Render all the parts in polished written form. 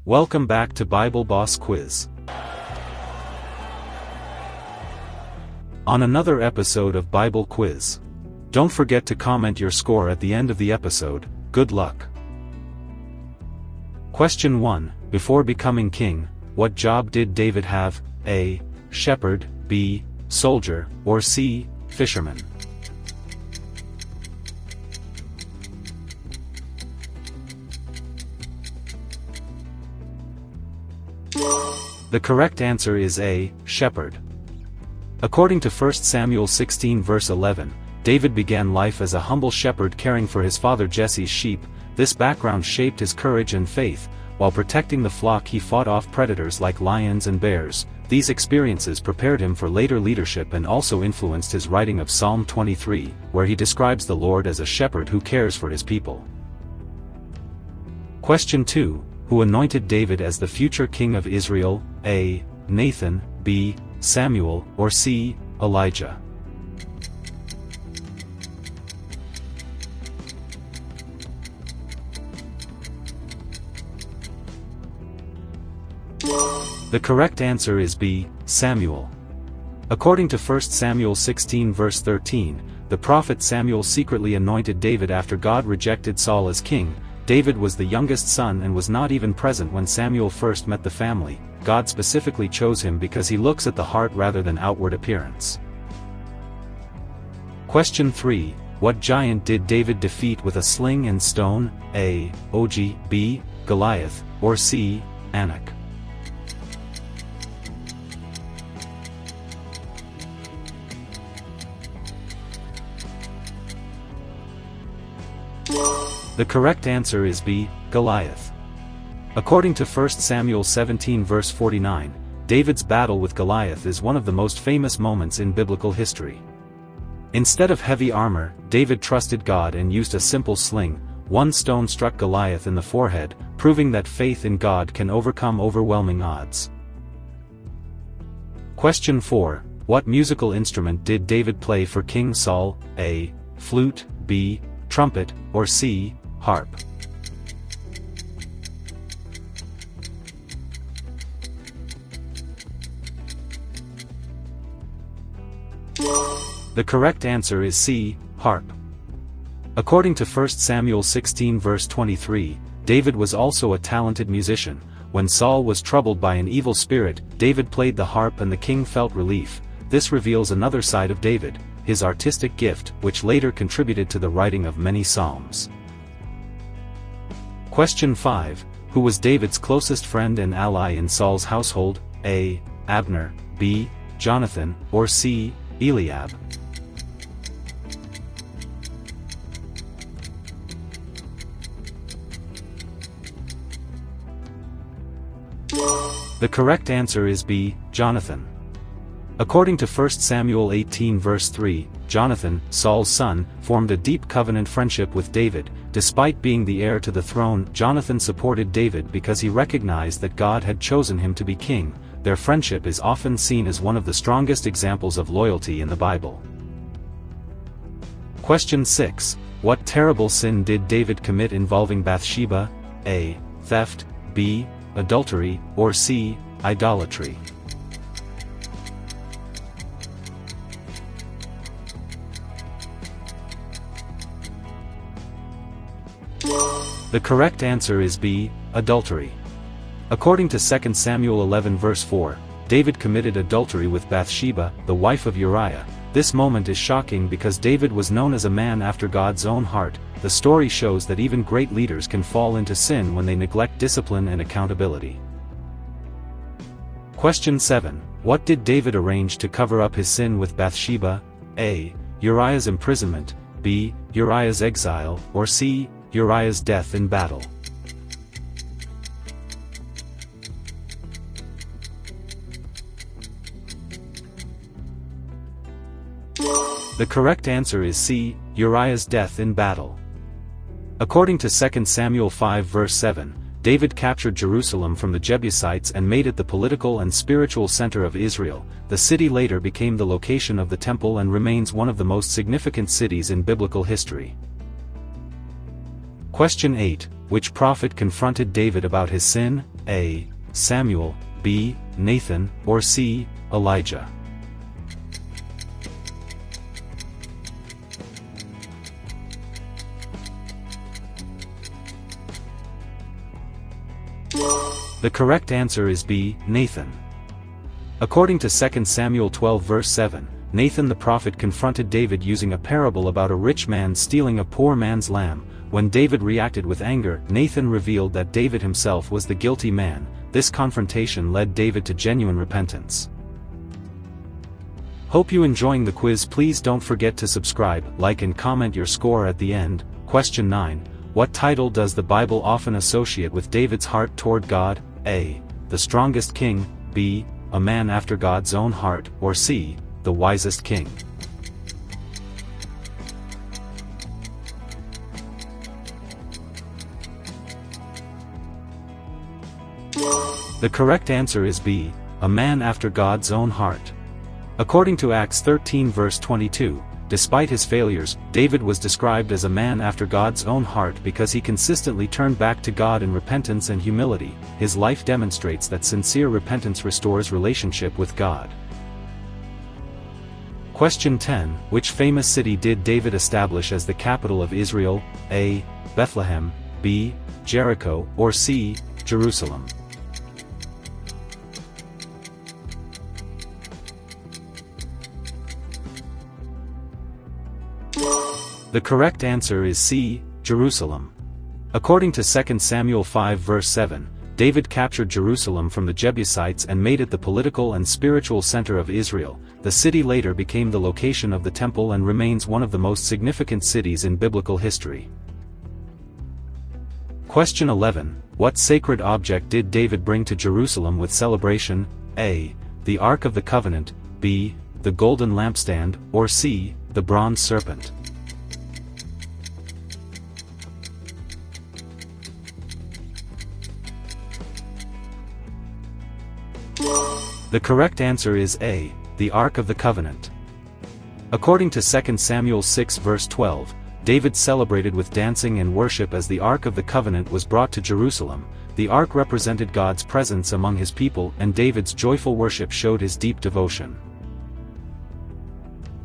Welcome back to Bible Boss Quiz. On another episode of Bible Quiz. Don't forget to comment your score at the end of the episode. Good luck. Question 1. Before becoming king, what job did David have? A. Shepherd, B. Soldier, or C. Fisherman? The correct answer is A. Shepherd. According to 1 Samuel 16 verse 11, David began life as a humble shepherd caring for his father Jesse's sheep. This background shaped his courage and faith. While protecting the flock, he fought off predators like lions and bears. These experiences prepared him for later leadership and also influenced his writing of Psalm 23, where he describes the Lord as a shepherd who cares for his people. Question 2. Who anointed David as the future king of Israel? A. Nathan, B. Samuel, or C. Elijah? The correct answer is B. Samuel. According to 1 Samuel 16 verse 13, the prophet Samuel secretly anointed David after God rejected Saul as king. David was the youngest son and was not even present when Samuel first met the family. God specifically chose him because he looks at the heart rather than outward appearance. Question 3. What giant did David defeat with a sling and stone? A. Og, B. Goliath, or C. Anak? The correct answer is B. Goliath. According to 1 Samuel 17 verse 49, David's battle with Goliath is one of the most famous moments in biblical history. Instead of heavy armor, David trusted God and used a simple sling. One stone struck Goliath in the forehead, proving that faith in God can overcome overwhelming odds. Question 4. What musical instrument did David play for King Saul? A. Flute, B. Trumpet, or C. Harp? The correct answer is C. Harp. According to 1 Samuel 16 verse 23, David was also a talented musician. When Saul was troubled by an evil spirit, David played the harp and the king felt relief. This reveals another side of David, his artistic gift, which later contributed to the writing of many psalms. Question 5. Who was David's closest friend and ally in Saul's household? A. Abner, B. Jonathan, or C. Eliab? The correct answer is B. Jonathan. According to 1 Samuel 18 verse 3, Jonathan, Saul's son, formed a deep covenant friendship with David. Despite being the heir to the throne, Jonathan supported David because he recognized that God had chosen him to be king. Their friendship is often seen as one of the strongest examples of loyalty in the Bible. Question 6. What terrible sin did David commit involving Bathsheba? A. Theft, B. Adultery, or C. Idolatry? The correct answer is B. Adultery. According to 2 Samuel 11 verse 4, David committed adultery with Bathsheba, the wife of Uriah. This moment is shocking because David was known as a man after God's own heart. The story shows that even great leaders can fall into sin when they neglect discipline and accountability. Question 7. What did David arrange to cover up his sin with Bathsheba? A. Uriah's imprisonment, B. Uriah's exile, or C. Uriah's death in battle? The correct answer is C. Uriah's death in battle. According to 2 Samuel 5 verse 7, David captured Jerusalem from the Jebusites and made it the political and spiritual center of Israel. The city later became the location of the temple and remains one of the most significant cities in biblical history. Question 8. Which prophet confronted David about his sin? A. Samuel, B. Nathan, or C. Elijah? The correct answer is B. Nathan. According to 2 Samuel 12 verse 7, Nathan the prophet confronted David using a parable about a rich man stealing a poor man's lamb. When David reacted with anger, Nathan revealed that David himself was the guilty man. This confrontation led David to genuine repentance. Hope you enjoying the quiz. Please don't forget to subscribe, like and comment your score at the end. Question 9. What title does the Bible often associate with David's heart toward God? A. The strongest king, B. A man after God's own heart, or C. The wisest king? The correct answer is B. A man after God's own heart. According to Acts 13 verse 22, despite his failures, David was described as a man after God's own heart because he consistently turned back to God in repentance and humility. His life demonstrates that sincere repentance restores relationship with God. Question 10. Which famous city did David establish as the capital of Israel? A. Bethlehem, B. Jericho, or C. Jerusalem? The correct answer is C. Jerusalem. According to 2 Samuel 5 verse 7, David captured Jerusalem from the Jebusites and made it the political and spiritual center of Israel. The city later became the location of the temple and remains one of the most significant cities in biblical history. Question 11. What sacred object did David bring to Jerusalem with celebration? A. The Ark of the Covenant, B. The golden lampstand, or C. The bronze serpent? The correct answer is A. The Ark of the Covenant. According to 2 Samuel 6 verse 12, David celebrated with dancing and worship as the Ark of the Covenant was brought to Jerusalem. The Ark represented God's presence among his people, and David's joyful worship showed his deep devotion.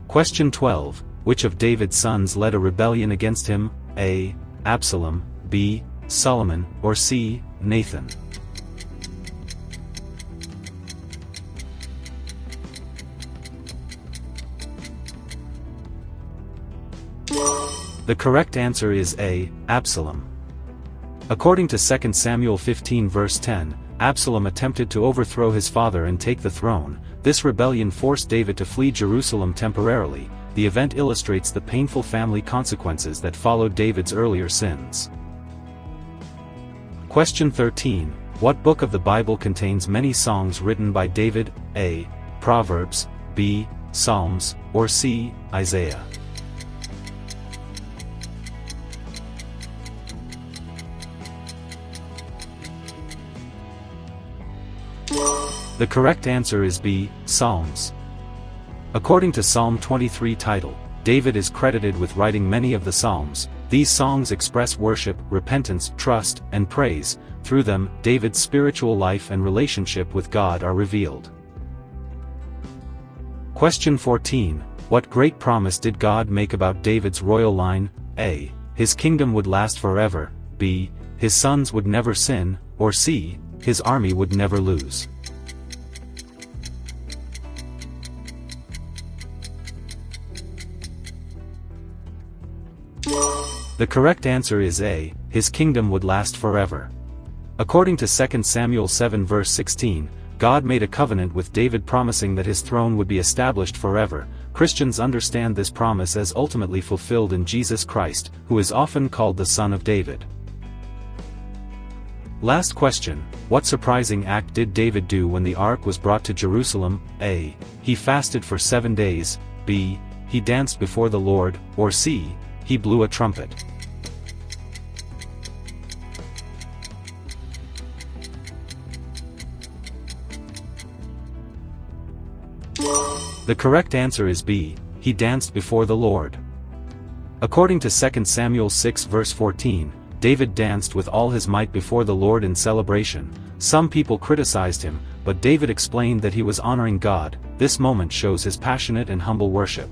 Question 12. Which of David's sons led a rebellion against him? A. Absalom, B. Solomon, or C. Nathan? The correct answer is A. Absalom. According to 2 Samuel 15 verse 10, Absalom attempted to overthrow his father and take the throne. This rebellion forced David to flee Jerusalem temporarily. The event illustrates the painful family consequences that followed David's earlier sins. Question 13. What book of the Bible contains many songs written by David? A. Proverbs, B. Psalms, or C. Isaiah? The correct answer is B. Psalms. According to Psalm 23 title, David is credited with writing many of the Psalms. These songs express worship, repentance, trust, and praise. Through them, David's spiritual life and relationship with God are revealed. Question 14. What great promise did God make about David's royal line? A. His kingdom would last forever, B. His sons would never sin, or C. His army would never lose? The correct answer is A. His kingdom would last forever. According to 2 Samuel 7 verse 16, God made a covenant with David promising that his throne would be established forever. Christians understand this promise as ultimately fulfilled in Jesus Christ, who is often called the Son of David. Last question. What surprising act did David do when the ark was brought to Jerusalem? A. He fasted for 7 days, B. He danced before the Lord, or C. He blew a trumpet? The correct answer is B. He danced before the Lord. According to 2 Samuel 6 verse 14, David danced with all his might before the Lord in celebration. Some people criticized him, but David explained that he was honoring God. This moment shows his passionate and humble worship.